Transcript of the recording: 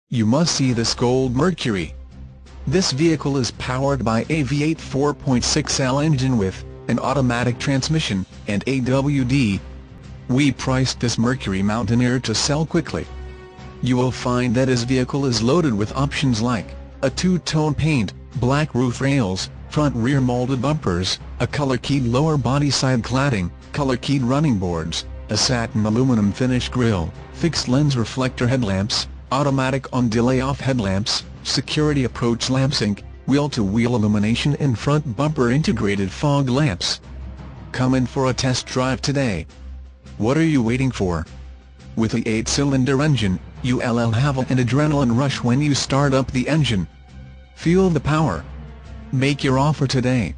You must see this Gold Mercury. This vehicle is powered by a V8 4.6L engine with an automatic transmission and AWD. We priced this Mercury Mountaineer to sell quickly. You will find that his vehicle is loaded with options like a two-tone paint, black roof rails, front-rear molded bumpers, a color-keyed lower body side cladding, color-keyed running boards, a satin aluminum finish grille, fixed lens reflector headlamps, automatic on-delay off headlamps, security approach lamp sync, wheel-to-wheel illumination and front bumper integrated fog lamps. Come in for a test drive today. What are you waiting for? With the 8-cylinder engine, you'll have an adrenaline rush when you start up the engine. Feel the power. Make your offer today.